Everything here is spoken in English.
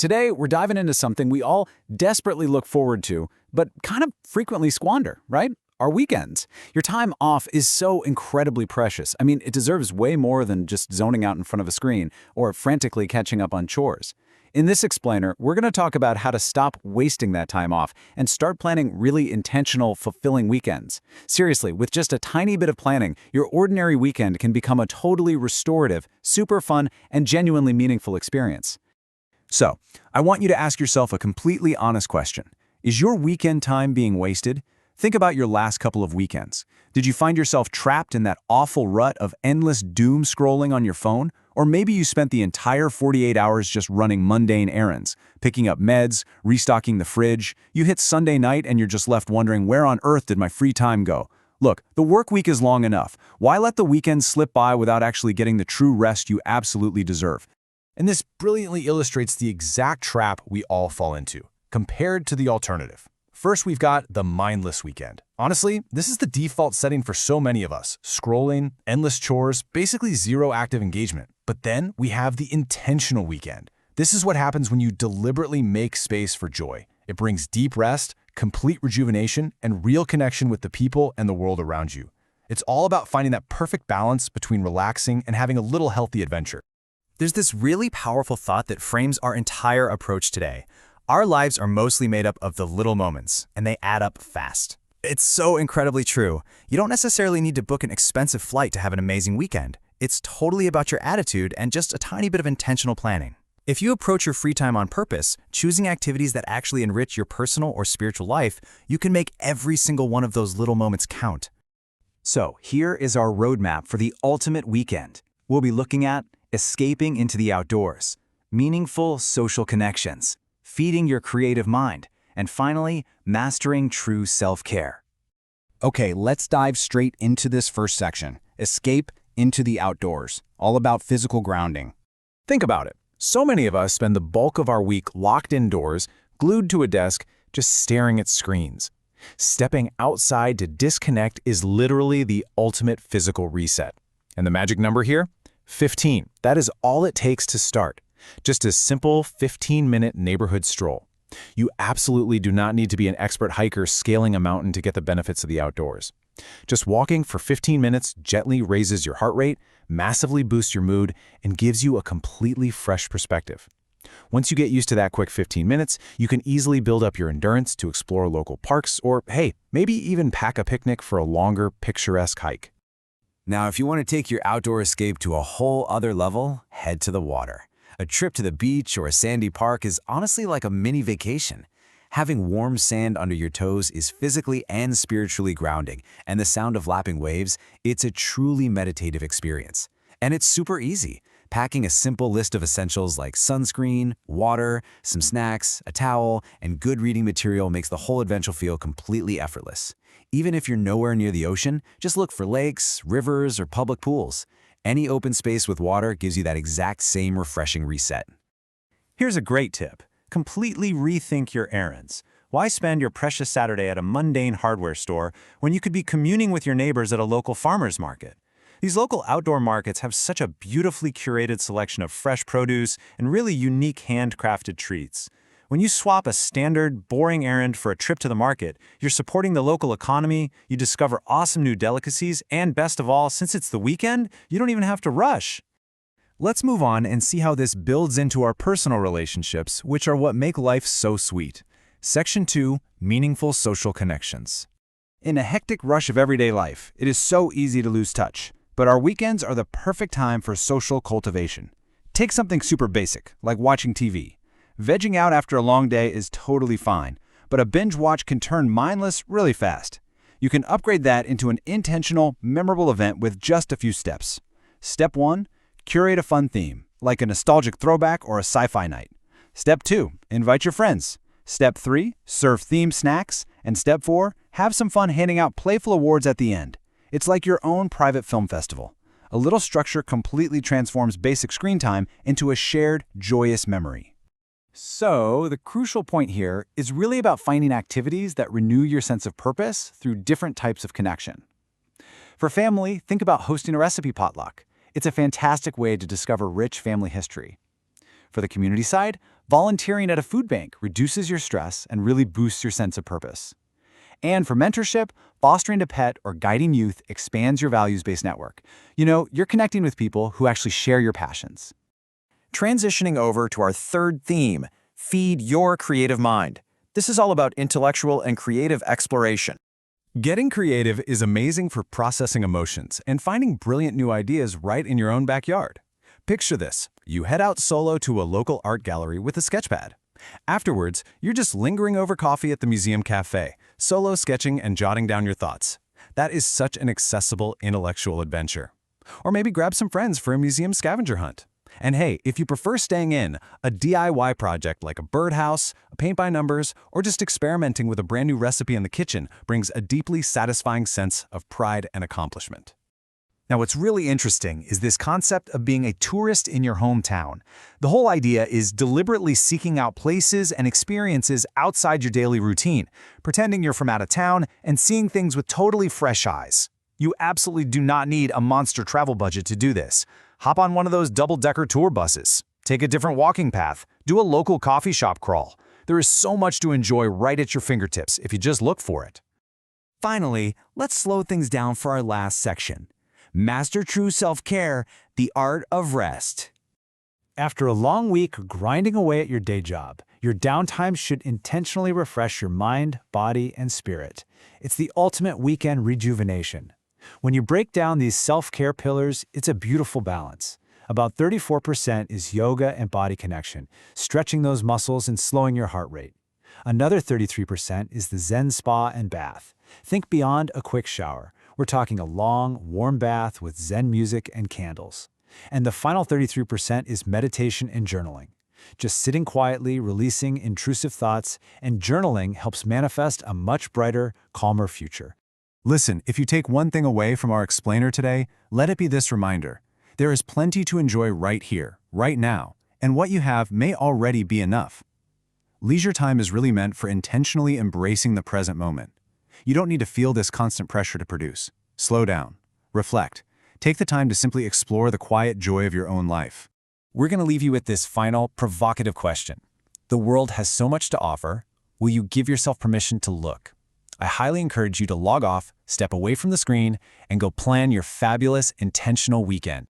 Today, we're diving into something we all desperately look forward to, but kind of frequently squander, right? Our weekends. Your time off is so incredibly precious. I mean, it deserves way more than just zoning out in front of a screen or frantically catching up on chores. In this explainer, we're going to talk about how to stop wasting that time off and start planning really intentional, fulfilling weekends. Seriously, with just a tiny bit of planning, your ordinary weekend can become a totally restorative, super fun, and genuinely meaningful experience. So, I want you to ask yourself a completely honest question. Is your weekend time being wasted? Think about your last couple of weekends. Did you find yourself trapped in that awful rut of endless doom scrolling on your phone? Or maybe you spent the entire 48 hours just running mundane errands, picking up meds, restocking the fridge. You hit Sunday night and you're just left wondering, where on earth did my free time go? Look, the work week is long enough. Why let the weekend slip by without actually getting the true rest you absolutely deserve? And this brilliantly illustrates the exact trap we all fall into, compared to the alternative. First, we've got the mindless weekend. Honestly, this is the default setting for so many of us. Scrolling, endless chores, basically zero active engagement. But then we have the intentional weekend. This is what happens when you deliberately make space for joy. It brings deep rest, complete rejuvenation, and real connection with the people and the world around you. It's all about finding that perfect balance between relaxing and having a little healthy adventure. There's this really powerful thought that frames our entire approach today. Our lives are mostly made up of the little moments, and they add up fast. It's so incredibly true. You don't necessarily need to book an expensive flight to have an amazing weekend. It's totally about your attitude and just a tiny bit of intentional planning. If you approach your free time on purpose, choosing activities that actually enrich your personal or spiritual life, you can make every single one of those little moments count. So, here is our roadmap for the ultimate weekend. We'll be looking at escaping into the outdoors, meaningful social connections, feeding your creative mind, and finally, mastering true self-care. Okay, let's dive straight into this first section. Escape into the outdoors, all about physical grounding. Think about it. So many of us spend the bulk of our week locked indoors, glued to a desk, just staring at screens. Stepping outside to disconnect is literally the ultimate physical reset. And the magic number here? 15. That is all it takes to start. Just a simple 15-minute neighborhood stroll. You absolutely do not need to be an expert hiker scaling a mountain to get the benefits of the outdoors. Just walking for 15 minutes gently raises your heart rate, massively boosts your mood, and gives you a completely fresh perspective. Once you get used to that quick 15 minutes, you can easily build up your endurance to explore local parks or, hey, maybe even pack a picnic for a longer, picturesque hike. Now, if you want to take your outdoor escape to a whole other level, head to the water. A trip to the beach or a sandy park is honestly like a mini vacation. Having warm sand under your toes is physically and spiritually grounding, and the sound of lapping waves, it's a truly meditative experience. And it's super easy. Packing a simple list of essentials like sunscreen, water, some snacks, a towel, and good reading material makes the whole adventure feel completely effortless. Even if you're nowhere near the ocean, just look for lakes, rivers, or public pools. Any open space with water gives you that exact same refreshing reset. Here's a great tip. Completely rethink your errands. Why spend your precious Saturday at a mundane hardware store when you could be communing with your neighbors at a local farmer's market? These local outdoor markets have such a beautifully curated selection of fresh produce and really unique handcrafted treats. When you swap a standard, boring errand for a trip to the market, you're supporting the local economy, you discover awesome new delicacies, and best of all, since it's the weekend, you don't even have to rush. Let's move on and see how this builds into our personal relationships, which are what make life so sweet. Section 2, Meaningful Social Connections. In a hectic rush of everyday life, it is so easy to lose touch, but our weekends are the perfect time for social cultivation. Take something super basic, like watching TV. Vegging out after a long day is totally fine, but a binge watch can turn mindless really fast. You can upgrade that into an intentional, memorable event with just a few steps. Step 1, curate a fun theme, like a nostalgic throwback or a sci-fi night. Step 2, invite your friends. Step 3, serve themed snacks. And Step 4, have some fun handing out playful awards at the end. It's like your own private film festival. A little structure completely transforms basic screen time into a shared, joyous memory. So, the crucial point here is really about finding activities that renew your sense of purpose through different types of connection. For family, think about hosting a recipe potluck. It's a fantastic way to discover rich family history. For the community side, volunteering at a food bank reduces your stress and really boosts your sense of purpose. And for mentorship, fostering a pet or guiding youth expands your values-based network. You're connecting with people who actually share your passions. Transitioning over to our third theme, feed your creative mind. This is all about intellectual and creative exploration. Getting creative is amazing for processing emotions and finding brilliant new ideas right in your own backyard. Picture this. You head out solo to a local art gallery with a sketchpad. Afterwards, you're just lingering over coffee at the museum cafe, solo sketching and jotting down your thoughts. That is such an accessible intellectual adventure. Or maybe grab some friends for a museum scavenger hunt. And hey, if you prefer staying in, a DIY project like a birdhouse, a paint by numbers, or just experimenting with a brand new recipe in the kitchen brings a deeply satisfying sense of pride and accomplishment. Now, what's really interesting is this concept of being a tourist in your hometown. The whole idea is deliberately seeking out places and experiences outside your daily routine, pretending you're from out of town and seeing things with totally fresh eyes. You absolutely do not need a monster travel budget to do this. Hop on one of those double-decker tour buses. Take a different walking path. Do a local coffee shop crawl. There is so much to enjoy right at your fingertips if you just look for it. Finally, let's slow things down for our last section. Master true self-care, the art of rest. After a long week grinding away at your day job, your downtime should intentionally refresh your mind, body, and spirit. It's the ultimate weekend rejuvenation. When you break down these self-care pillars, it's a beautiful balance. About 34% is yoga and body connection, stretching those muscles and slowing your heart rate. Another 33% is the Zen spa and bath. Think beyond a quick shower. We're talking a long, warm bath with Zen music and candles. And the final 33% is meditation and journaling. Just sitting quietly, releasing intrusive thoughts, and journaling helps manifest a much brighter, calmer future. Listen, if you take one thing away from our explainer today, let it be this reminder. There is plenty to enjoy right here, right now, and what you have may already be enough. Leisure time is really meant for intentionally embracing the present moment. You don't need to feel this constant pressure to produce. Slow down. Reflect. Take the time to simply explore the quiet joy of your own life. We're going to leave you with this final, provocative question. The world has so much to offer. Will you give yourself permission to look? I highly encourage you to log off, step away from the screen, and go plan your fabulous, intentional weekend.